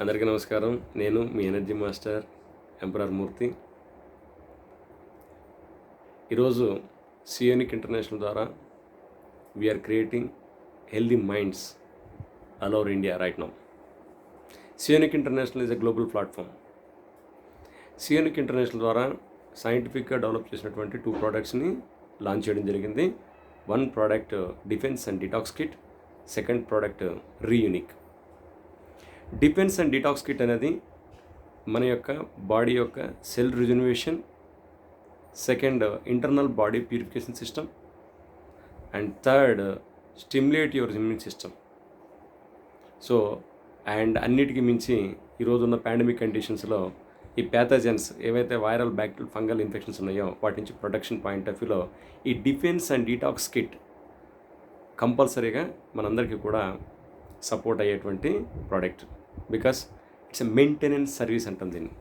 అందరికీ నమస్కారం. నేను మీ ఎనర్జీ మాస్టర్ ఎంపరర్ మూర్తి. ఈరోజు సియోనిక్ ఇంటర్నేషనల్ ద్వారా we are creating healthy minds all over India right now. Psionic international is a global platform. Psionic international ద్వారా సైంటిఫిక్గా డెవలప్ చేసినటువంటి 2 ప్రోడక్ట్స్ని లాంచ్ చేయడం జరిగింది. 1 product defence and detox kit, second product Reunique. Defence and detox kit అనేది మన యొక్క body యొక్క cell regeneration, second internal body purification system, and third stimulate your immune system. So and అన్నిటికీ మించి ఈరోజున్న పాండమిక్ కండిషన్స్లో ఈ ప్యాథజన్స్ ఏవైతే వైరల్ బ్యాక్టీరియల్ ఫంగల్ ఇన్ఫెక్షన్స్ ఉన్నాయో వాటి నుంచి ప్రొటెక్షన్ పాయింట్ ఆఫ్ వ్యూలో ఈ డిఫెన్స్ అండ్ డిటాక్స్ కిట్ కంపల్సరీగా మనందరికీ కూడా సపోర్ట్ అయ్యేటువంటి product. Because it's a maintenance service అంటాం దీన్ని.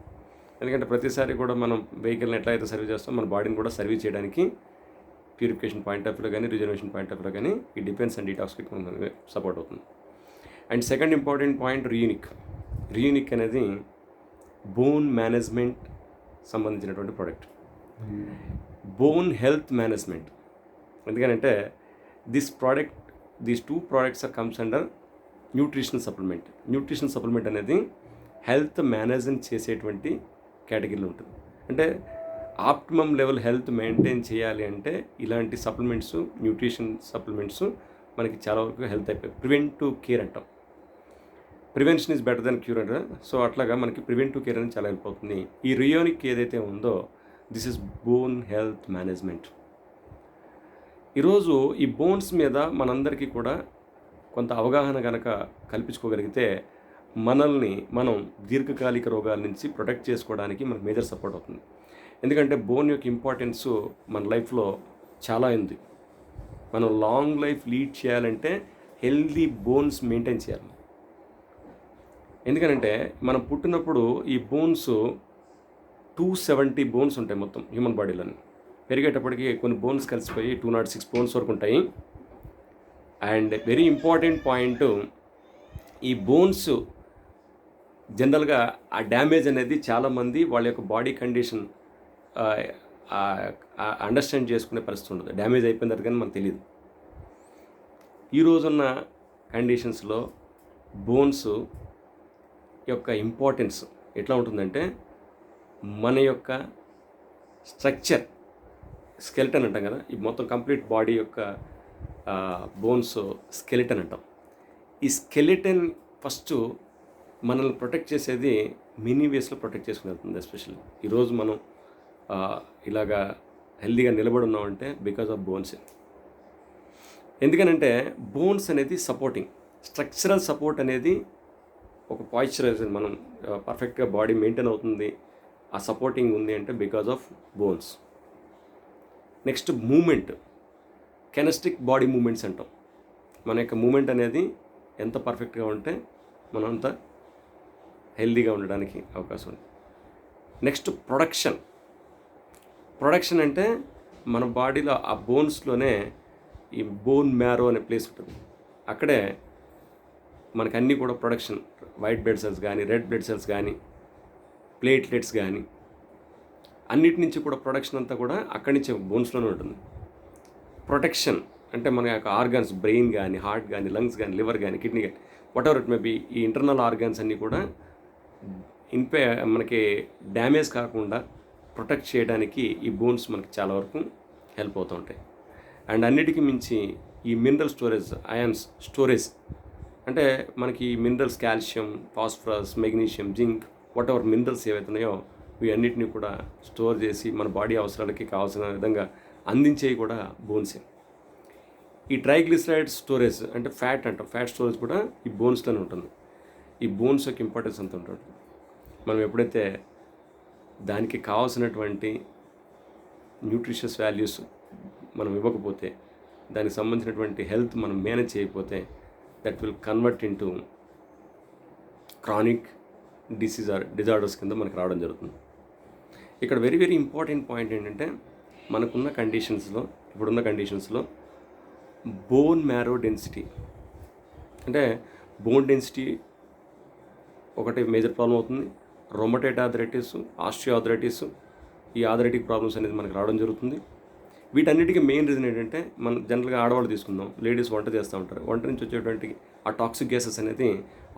ఎందుకంటే ప్రతిసారి కూడా మనం వెహికల్ని ఎట్లా అయితే సర్వీస్ చేస్తాం మన బాడీని కూడా సర్వీస్ చేయడానికి ప్యూరిఫికేషన్ పాయింట్ ఆఫ్ వ్యూలో కానీ రిజర్వేషన్ పాయింట్ ఆఫ్ వ్యూలో కానీ ఈ డిఫెన్స్ అండ్ డిటాక్స్ కిట్ మనకు సపోర్ట్ అవుతుంది. And second important point Reunique. Reunique అనేది బోన్ మేనేజ్మెంట్ సంబంధించినటువంటి ప్రోడక్ట్, బోన్ హెల్త్ మేనేజ్మెంట్. ఎందుకంటే these 2 products are comes under nutritional supplement. Nutritional supplement అనేది హెల్త్ మేనేజ్మెంట్ చేసేటువంటి కేటగిరీలో ఉంటుంది. అంటే ఆప్టిమమ్ లెవెల్ హెల్త్ మెయింటైన్ చేయాలి అంటే ఇలాంటి సప్లిమెంట్స్, న్యూట్రిషన్ సప్లిమెంట్స్ మనకి చాలా వరకు హెల్త్ అయిపోయి ప్రివెంటివ్ కేర్ అంటాం. Prevention is better then cure అంటారు. సో అట్లాగా మనకి ప్రివెంటివ్ కేర్ అనేది చాలా హెల్ప్ అవుతుంది. ఈ రియోనిక్ ఏదైతే ఉందో this is bone health management. ఈరోజు ఈ బోన్స్ మీద మనందరికీ కూడా కొంత అవగాహన కనుక కల్పించుకోగలిగితే మనల్ని మనం దీర్ఘకాలిక రోగాల నుంచి ప్రొటెక్ట్ చేసుకోవడానికి మనకు మేజర్ సపోర్ట్ అవుతుంది. ఎందుకంటే బోన్ యొక్క ఇంపార్టెన్స్ మన లైఫ్లో చాలా ఉంది. మనం లాంగ్ లైఫ్ లీడ్ చేయాలంటే హెల్దీ బోన్స్ మెయింటైన్ చేయాలి. ఎందుకంటే మనం పుట్టినప్పుడు ఈ బోన్స్ 270 బోన్స్ ఉంటాయి మొత్తం హ్యూమన్ బాడీలోని. పెరిగేటప్పటికి కొన్ని బోన్స్ కలిసిపోయి 206 బోన్స్ వరకు ఉంటాయి. అండ్ వెరీ ఇంపార్టెంట్ పాయింట్, ఈ బోన్స్ జనరల్గా ఆ డ్యామేజ్ అనేది చాలామంది వాళ్ళ యొక్క బాడీ కండిషన్ అండర్స్టాండ్ చేసుకునే పరిస్థితి ఉండదు. డ్యామేజ్ అయిపోయిన తర్వాత కానీ మనకు తెలియదు. ఈ రోజున్న కండిషన్స్లో బోన్స్ యొక్క ఇంపార్టెన్స్ ఎట్లా ఉంటుందంటే మన యొక్క స్ట్రక్చర్ స్కెలిటన్ అంటాం కదా, ఈ మొత్తం కంప్లీట్ బాడీ యొక్క బోన్స్ స్కెలిటన్ అంటాం. ఈ స్కెలిటన్ ఫస్ట్ మనల్ని ప్రొటెక్ట్ చేసేది మినీ వేస్లో ప్రొటెక్ట్ చేసుకుని వెళ్తుంది. ఎస్పెషల్లీ ఈరోజు మనం ఇలాగా హెల్దీగా నిలబడి ఉన్నామంటే బికాజ్ ఆఫ్ బోన్స్. ఎందుకనంటే బోన్స్ అనేది సపోర్టింగ్ స్ట్రక్చరల్ సపోర్ట్ అనేది ఒక పాయిశ్చరైజర్, మనం పర్ఫెక్ట్గా బాడీ మెయింటైన్ అవుతుంది, ఆ సపోర్టింగ్ ఉంది అంటే because of bones. Next movement, kinesthetic body movements అంటాం. మన యొక్క మూమెంట్ అనేది ఎంత పర్ఫెక్ట్గా ఉంటే మనం అంత హెల్దీగా ఉండడానికి అవకాశం ఉంది. నెక్స్ట్ ప్రొడక్షన్ అంటే మన బాడీలో ఆ బోన్స్లోనే ఈ బోన్ మ్యారో అనే ప్లేస్ ఉంటుంది. అక్కడే మనకు అన్నీ కూడా ప్రొడక్షన్, వైట్ బ్లడ్ సెల్స్ కానీ, రెడ్ బ్లడ్ సెల్స్ కానీ, ప్లేట్లెట్స్ కానీ అన్నిటి నుంచి కూడా ప్రొడక్షన్ అంతా కూడా అక్కడి నుంచి బోన్స్లోనే ఉంటుంది. ప్రొటెక్షన్ అంటే మన యొక్క ఆర్గాన్స్, బ్రెయిన్ కానీ, హార్ట్ కానీ, లంగ్స్ కానీ, లివర్ కానీ, కిడ్నీ కానీ, whatever it may be, ఈ ఇంటర్నల్ ఆర్గాన్స్ అన్నీ కూడా మనకి డ్యామేజ్ కాకుండా ప్రొటెక్ట్ చేయడానికి ఈ బోన్స్ మనకి చాలా వరకు హెల్ప్ అవుతూ ఉంటాయి. అండ్ అన్నిటికీ మించి ఈ మినరల్ స్టోరేజ్, అయాన్స్ స్టోరేజ్ అంటే మనకి minerals calcium, phosphorus, magnesium, zinc, what ever minerals ఏవైతే ఉన్నాయో వీటన్నిటిని కూడా స్టోర్ చేసి మన బాడీ అవసరాలకి కావాల్సిన విధంగా అందించేవి కూడా బోన్సే. ఈ ట్రైగ్లిసరైడ్ స్టోరేజ్ అంటే ఫ్యాట్ అంటాం, ఫ్యాట్ స్టోరేజ్ కూడా ఈ బోన్స్లోనే ఉంటుంది. ఈ బోన్స్ యొక్క ఇంపార్టెన్స్ అంత ఉంటుంది. మనం ఎప్పుడైతే దానికి కావాల్సినటువంటి న్యూట్రిషియస్ వాల్యూస్ మనం ఇవ్వకపోతే, దానికి సంబంధించినటువంటి హెల్త్ మనం మేనేజ్ చేయకపోతే that will convert into chronic disorders కింద మనకు రావడం జరుగుతుంది. ఇక్కడ వెరీ వెరీ ఇంపార్టెంట్ పాయింట్ ఏంటంటే ఇప్పుడున్న కండిషన్స్లో బోన్ మ్యారో డెన్సిటీ అంటే బోన్ డెన్సిటీ ఒకటి మేజర్ ప్రాబ్లం అవుతుంది. రొమటైడ్ ఆర్థరైటిస్, ఆస్టియో ఆర్థరైటిస్, ఈ ఆర్థరైటిక్ ప్రాబ్లమ్స్ అనేది మనకు రావడం జరుగుతుంది. వీటన్నిటికీ మెయిన్ రీజన్ ఏంటంటే, మనం జనరల్గా ఆడవాళ్ళు తీసుకుందాం, లేడీస్ వంట చేస్తూ ఉంటారు. వంట నుంచి వచ్చేటువంటి ఆ టాక్సిక్ గ్యాసెస్ అనేది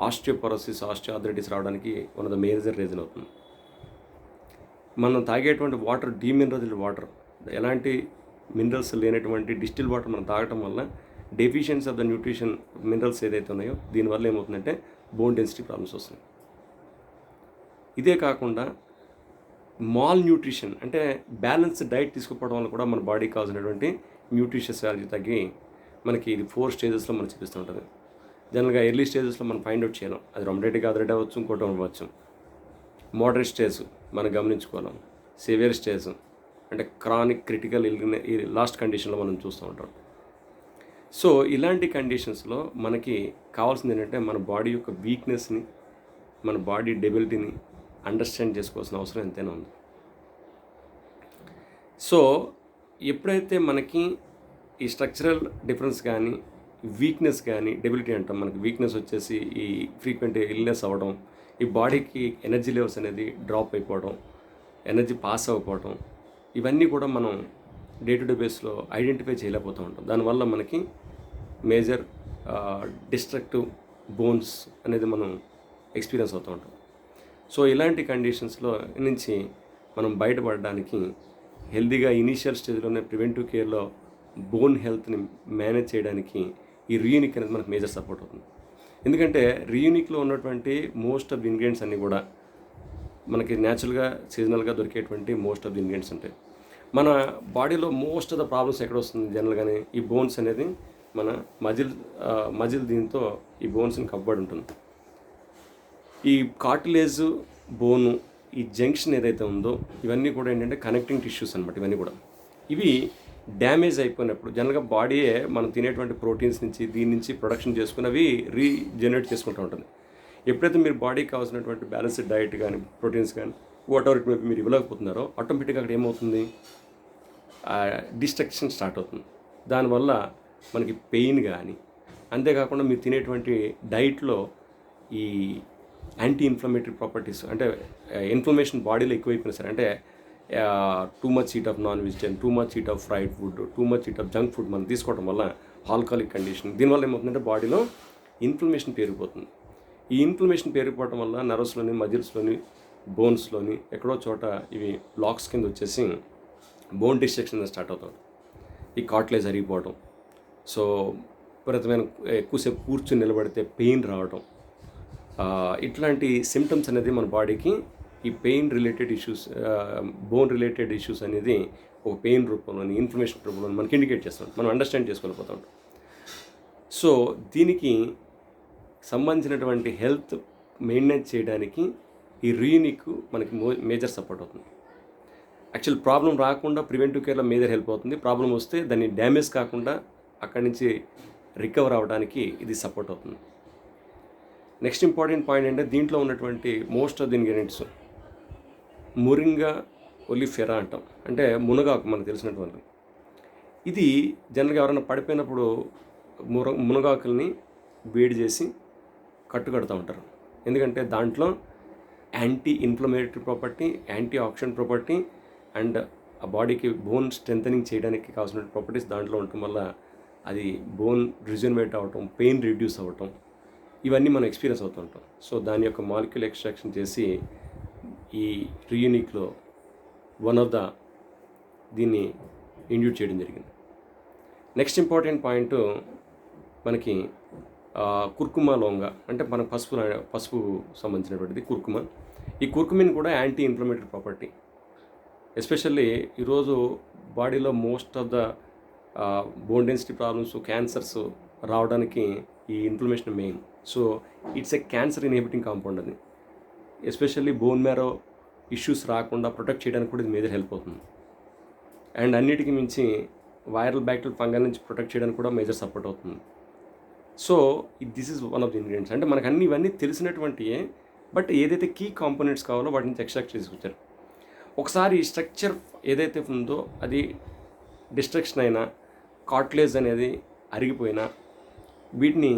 ఆస్టియోపొరోసిస్, ఆస్టియో ఆర్థరైటిస్ రావడానికి one of the major reason అవుతుంది. మనం తాగేటువంటి వాటర్ డీమినరల్డ్ వాటర్, ఎలాంటి మినరల్స్ లేనటువంటి డిస్టిల్ వాటర్ మనం తాగటం వల్ల deficiency of the nutrition minerals ఏదైతే ఉన్నాయో దీనివల్ల ఏమవుతుందంటే బోన్ డెన్సిటీ ప్రాబ్లమ్స్ వస్తున్నాయి. ఇదే కాకుండా మాల్ న్యూట్రిషన్ అంటే బ్యాలెన్స్డ్ డైట్ తీసుకోవడం వల్ల కూడా మన బాడీకి కావాల్సినటువంటి న్యూట్రిషియస్ వాల్యూ తగ్గి మనకి ఇది 4 స్టేజెస్లో మనం చూపిస్తూ ఉంటుంది. జనరల్గా ఎర్లీ స్టేజెస్లో మనం ఫైండ్ అవుట్ చేయలేం, అది రొమటైటిక్ ఆర్థరైటిస్ అవ్వచ్చు, ఇంకోటి అవ్వచ్చు. మోడరేట్ స్టేజ్ మనం గమనించుకోవాలి. సివియర్ స్టేజ్ అంటే క్రానిక్ క్రిటికల్ ఈ లాస్ట్ కండిషన్లో మనం చూస్తూ ఉంటాం. సో ఇలాంటి కండిషన్స్లో మనకి కావాల్సింది ఏంటంటే మన బాడీ యొక్క వీక్నెస్ని, మన బాడీ డెబిలిటీని అండర్స్టాండ్ చేసుకోవాల్సిన అవసరం ఎంతైనా ఉంది. సో ఎప్పుడైతే మనకి ఈ స్ట్రక్చరల్ డిఫరెన్స్ కానీ, వీక్నెస్ కానీ, డెబిలిటీ అంటాం, మనకి వీక్నెస్ వచ్చేసి ఈ ఫ్రీక్వెంట్ ఇల్నెస్ అవ్వడం, ఈ బాడీకి ఎనర్జీ లెవెల్స్ అనేది డ్రాప్ అయిపోవడం, ఎనర్జీ పాస్ అవ్వకపోవడం, ఇవన్నీ కూడా మనం డే టు డే బేస్లో ఐడెంటిఫై చేయలేకపోతూ ఉంటాం. దానివల్ల మనకి మేజర్ డిస్ట్రక్టివ్ బోన్స్ అనేది మనం ఎక్స్పీరియన్స్ అవుతూ ఉంటాం. సో ఇలాంటి కండిషన్స్లో నుంచి మనం బయటపడడానికి హెల్తీగా ఇనీషియల్ స్టేజ్లోనే ప్రివెంటివ్ కేర్లో బోన్ హెల్త్ని మేనేజ్ చేయడానికి ఈ రీయూనిక్ అనేది మనకు మేజర్ సపోర్ట్ అవుతుంది. ఎందుకంటే రీయూనిక్లో ఉన్నటువంటి మోస్ట్ ఆఫ్ ది ఇంగ్రీడియంట్స్ అన్నీ కూడా మనకి న్యాచురల్గా సీజనల్గా దొరికేటువంటి మోస్ట్ ఆఫ్ ది ఇంగ్రీడియంట్స్ ఉంటాయి. మన బాడీలో మోస్ట్ ఆఫ్ ద ప్రాబ్లమ్స్ ఎక్కడ వస్తుంది జనరల్గానే ఈ బోన్స్ అనేది మన మజిల్ దీంతో ఈ బోన్స్ని కప్పబడి ఉంటుంది. ఈ కార్టిలేజ్ బోను ఈ జంక్షన్ ఏదైతే ఉందో ఇవన్నీ కూడా ఏంటంటే కనెక్టింగ్ టిష్యూస్ అనమాట. ఇవన్నీ కూడా ఇవి డ్యామేజ్ అయిపోయినప్పుడు జనరల్గా బాడీయే మనం తినేటువంటి ప్రోటీన్స్ నుంచి దీని నుంచి ప్రొడక్షన్ చేసుకున్నవి రీజనరేట్ చేసుకుంటూ ఉంటుంది. ఎప్పుడైతే మీరు బాడీకి కావాల్సినటువంటి బ్యాలెన్స్డ్ డైట్ కానీ, ప్రోటీన్స్ కానీ, వాట్ ఎవర్ మీరు ఇవ్వలేకపోతున్నారో ఆటోమేటిక్గా అక్కడ ఏమవుతుంది, డిస్ట్రక్షన్ స్టార్ట్ అవుతుంది. దానివల్ల మనకి పెయిన్ కానీ, అంతేకాకుండా మీరు తినేటువంటి డైట్లో ఈ యాంటీ ఇన్ఫ్లమేటరీ ప్రాపర్టీస్ అంటే ఇన్ఫ్లమేషన్ బాడీలో ఎక్కువైపోయినా సరే, అంటే too much heat of non vegetarian, too much heat of fried food, too much heat of junk food మనం తీసుకోవడం వల్ల ఆల్కహాలిక్ కండిషన్, దీనివల్ల ఏమవుతుందంటే బాడీలో ఇన్ఫ్లమేషన్ పెరిగిపోతుంది. ఈ ఇన్ఫ్లమేషన్ పెరిగిపోవడం వల్ల నర్వ్స్లోని, మజిల్స్లోని, బోన్స్లోని ఎక్కడో చోట ఇవి బ్లాక్స్ కింద వచ్చేసి బోన్ డిస్ట్రక్షన్ స్టార్ట్ అవుతుంది. ఈ కార్టిలేజ్ అరిగిపోవడం, సో విపరీతమైన ఎక్కువసేపు కూర్చుని నిలబడితే పెయిన్ రావడం, ఇట్లాంటి సిమ్టమ్స్ అనేది మన బాడీకి ఈ pain related issues, bone related issues అనేది ఒక పెయిన్ రూపంలోని, ఇన్ఫ్లమేషన్ రూపంలో మనకి ఇండికేట్ చేస్తాం, మనం అండర్స్టాండ్ చేసుకోలేకపోతూ ఉంటాం. సో దీనికి సంబంధించినటువంటి హెల్త్ మెయింటైన్ చేయడానికి ఈ రీయూనిక్ మనకి మేజర్ సపోర్ట్ అవుతుంది. యాక్చువల్ ప్రాబ్లం రాకుండా ప్రివెంటివ్ కేర్లో మేజర్ హెల్ప్ అవుతుంది. ప్రాబ్లం వస్తే దాన్ని డ్యామేజ్ కాకుండా అక్కడి నుంచి రికవర్ అవ్వడానికి ఇది సపోర్ట్ అవుతుంది. నెక్స్ట్ ఇంపార్టెంట్ పాయింట్ అంటే దీంట్లో ఉన్నటువంటి most of the ingredients మురింగా oleifera అంటాం, అంటే మునగాకు మనకు తెలిసినటువంటి. ఇది జనరల్గా ఎవరైనా పడిపోయినప్పుడు మునగాకుల్ని వేడి చేసి కట్టుకడుతూ ఉంటారు. ఎందుకంటే దాంట్లో anti inflammatory property, anti oxidant property and ఆ బాడీకి బోన్ స్ట్రెంథనింగ్ చేయడానికి కావాల్సిన ప్రాపర్టీస్ దాంట్లో ఉండటం వల్ల అది బోన్ రిజనరేట్ అవ్వటం, పెయిన్ రిడ్యూస్ అవ్వటం, ఇవన్నీ మనం ఎక్స్పీరియన్స్ అవుతూ ఉంటాం. సో దాని యొక్క మాలిక్యూల్ ఎక్స్ట్రాక్షన్ చేసి ఈ రీయూనిక్లో వన్ ఆఫ్ ద దీన్ని ఇండ్యూట్ చేయడం జరిగింది. నెక్స్ట్ ఇంపార్టెంట్ పాయింట్ మనకి కుర్కుమా లొంగ, అంటే మన పసుపు సంబంధించినటువంటిది కుర్కుమా. ఈ కుర్కుమిన్ కూడా యాంటీ ఇన్ఫ్లమేటరీ ప్రాపర్టీ. ఎస్పెషల్లీ ఈరోజు బాడీలో most of the bone density problems, cancers రావడానికి ఈ inflammation main. So it's a cancer inhibiting compound అది. ఎస్పెషల్లీ బోన్ మ్యారో ఇష్యూస్ రాకుండా ప్రొటెక్ట్ చేయడానికి కూడా ఇది మేజర్ హెల్ప్ అవుతుంది. అండ్ అన్నిటికీ మించి వైరల్ బ్యాక్టీరియల్ ఫంగల్ నుంచి ప్రొటెక్ట్ చేయడానికి కూడా మేజర్ సపోర్ట్ అవుతుంది. So this is one of the ingredients. అంటే మనకు ఇవన్నీ తెలిసినటువంటివే, బట్ ఏదైతే కీ కాంపోనెంట్స్ కావాలో వాటి నుంచి ఎక్స్ట్రాక్ట్ చేసుకొచ్చారు. ఒకసారి ఈ స్ట్రక్చర్ ఏదైతే ఉందో అది డిస్ట్రక్షన్ అయినా, కార్టిలేజ్ అనేది అరిగిపోయినా, వీటిని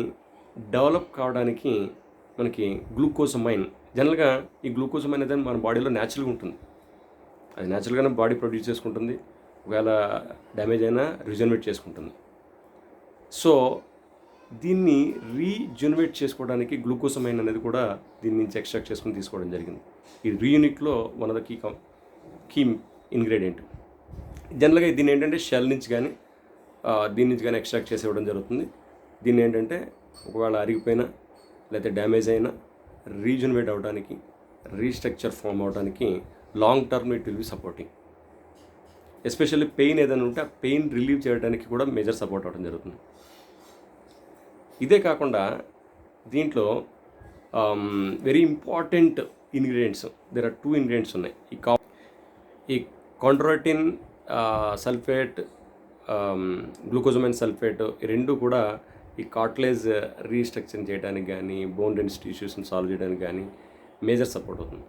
డెవలప్ కావడానికి మనకి గ్లూకోజమైన్. జనరల్గా ఈ గ్లూకోజమైన్ అనేది మన బాడీలో న్యాచురల్గా ఉంటుంది. అది న్యాచురల్గానే బాడీ ప్రొడ్యూస్ చేసుకుంటుంది. ఒకవేళ డ్యామేజ్ అయినా రిజనరేట్ చేసుకుంటుంది. సో దీన్ని రీజనరేట్ చేసుకోవడానికి గ్లూకోజమైన్ అనేది కూడా దీని నుంచి ఎక్స్ట్రాక్ట్ చేసుకుని తీసుకోవడం జరిగింది. ఈ రీయూనిక్లో one of the key ingredient. జనరల్గా దీన్ని ఏంటంటే షెల్ నుంచి కానీ దీని నుంచి కానీ ఎక్స్ట్రాక్ట్ చేసి ఇవ్వడం జరుగుతుంది. దీన్ని ఏంటంటే ఒకవేళ అరిగిపోయినా లేకపోతే డ్యామేజ్ అయినా రీజనరేట్ అవ్వడానికి, రీస్ట్రక్చర్ ఫామ్ అవ్వడానికి long term it will be supporting. Especially pain ఏదైనా ఉంటే ఆ పెయిన్ రిలీవ్ చేయడానికి కూడా మేజర్ సపోర్ట్ అవ్వడం జరుగుతుంది. ఇదే కాకుండా దీంట్లో very important ingredients, there are 2 ingredients ఉన్నాయి. ఈ కాండ్రోటిన్ సల్ఫేట్, గ్లూకోజమైన్ సల్ఫేట్, ఈ రెండు కూడా ఈ కార్టిలేజ్ రీస్ట్రక్చర్ చేయడానికి కానీ, బోన్ డెన్సిటీ టిష్యూస్ని సాల్వ్ చేయడానికి కానీ మేజర్ సపోర్ట్ అవుతుంది.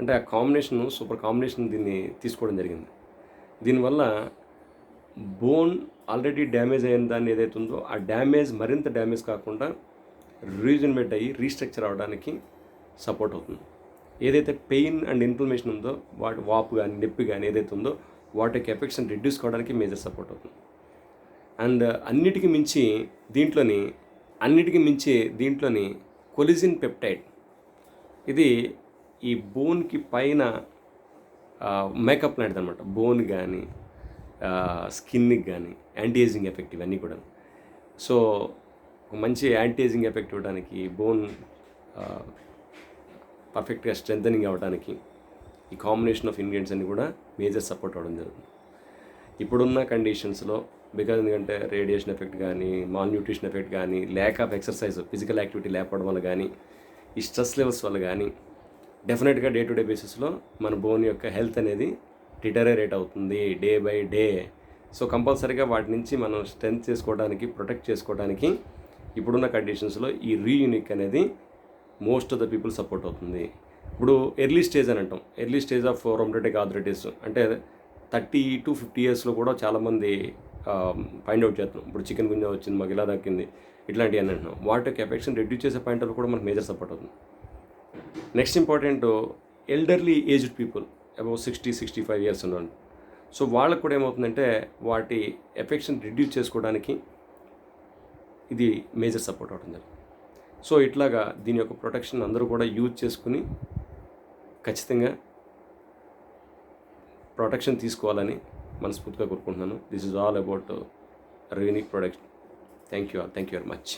అంటే ఆ కాంబినేషన్, సూపర్ కాంబినేషన్ దీన్ని తీసుకోవడం జరిగింది. దీనివల్ల బోన్ ఆల్రెడీ డ్యామేజ్ అయిన దాన్ని ఏదైతే ఉందో ఆ డ్యామేజ్ మరింత డ్యామేజ్ కాకుండా రీజనరేట్ అయ్యి రీస్ట్రక్చర్ అవ్వడానికి సపోర్ట్ అవుతుంది. ఏదైతే పెయిన్ అండ్ ఇన్ఫ్లమేషన్ ఉందో వాపు కానీ నొప్పి కానీ ఏదైతే ఉందో వాటికి ఎఫెక్ట్స్ని రిడ్యూస్ కావడానికి మేజర్ సపోర్ట్ అవుతుంది. అండ్ అన్నిటికీ మించి దీంట్లోని కొలిజిన్ పెప్టైడ్, ఇది ఈ బోన్కి పైన మేకప్ లాంటిది అనమాట. బోన్ కానీ స్కిన్కి కానీ యాంటీ ఏజింగ్ ఎఫెక్ట్ ఇవన్నీ కూడా. సో ఒక మంచి యాంటీ ఏజింగ్ ఎఫెక్ట్ ఇవ్వడానికి, బోన్ పర్ఫెక్ట్గా స్ట్రెంథనింగ్ అవ్వడానికి ఈ కాంబినేషన్ ఆఫ్ ఇంగ్రీడియంట్స్ అన్నీ కూడా మేజర్ సపోర్ట్ అవ్వడం జరుగుతుంది. ఇప్పుడున్న కండిషన్స్లో ఎందుకంటే రేడియేషన్ ఎఫెక్ట్ కానీ, మాల్ న్యూట్రిషన్ ఎఫెక్ట్ కానీ, lack of exercise, physical activity లేకపోవడం వల్ల కానీ, ఈ స్ట్రెస్ లెవెల్స్ వల్ల కానీ డెఫినెట్గా డే టు డే బేసిస్లో మన బోన్ యొక్క హెల్త్ అనేది డిటరేట్ అవుతుంది డే బై డే. సో కంపల్సరీగా వాటి నుంచి మనం స్ట్రెంత్ చేసుకోవడానికి, ప్రొటెక్ట్ చేసుకోవడానికి ఇప్పుడున్న కండిషన్స్లో ఈ రీయూనిక్ అనేది most of the people support అవుతుంది. ఇప్పుడు ఎర్లీ స్టేజ్ అని అంటాం, ఎర్లీ స్టేజ్ ఆఫ్ రొమటోటిక్ ఆర్థరైటిస్ అంటే 30 to 50 ఇయర్స్లో కూడా చాలామంది ఫైండ్ అవుట్ చేస్తున్నాం. ఇప్పుడు చికెన్ గుంజా వచ్చింది, మాకు ఇలా దక్కింది, ఇట్లాంటివి అని అంటున్నాం. వాటి ఎఫెక్షన్ రెడ్యూస్ చేసే పాయింట్ కూడా మనకు మేజర్ సపోర్ట్ అవుతుంది. Next important elderly aged people above 60-65 years ఉన్నాను. సో వాళ్ళకు కూడా ఏమవుతుందంటే వాటి ఎఫెక్షన్ రిడ్యూస్ చేసుకోవడానికి ఇది మేజర్ సపోర్ట్ అవడం జరిగింది. సో ఇట్లాగా దీని యొక్క ప్రొటెక్షన్ అందరూ కూడా యూజ్ చేసుకుని ఖచ్చితంగా ప్రొటెక్షన్ తీసుకోవాలని మనస్ఫూర్తిగా కోరుకుంటున్నాను. This is all about Reunique product. Thank you very much.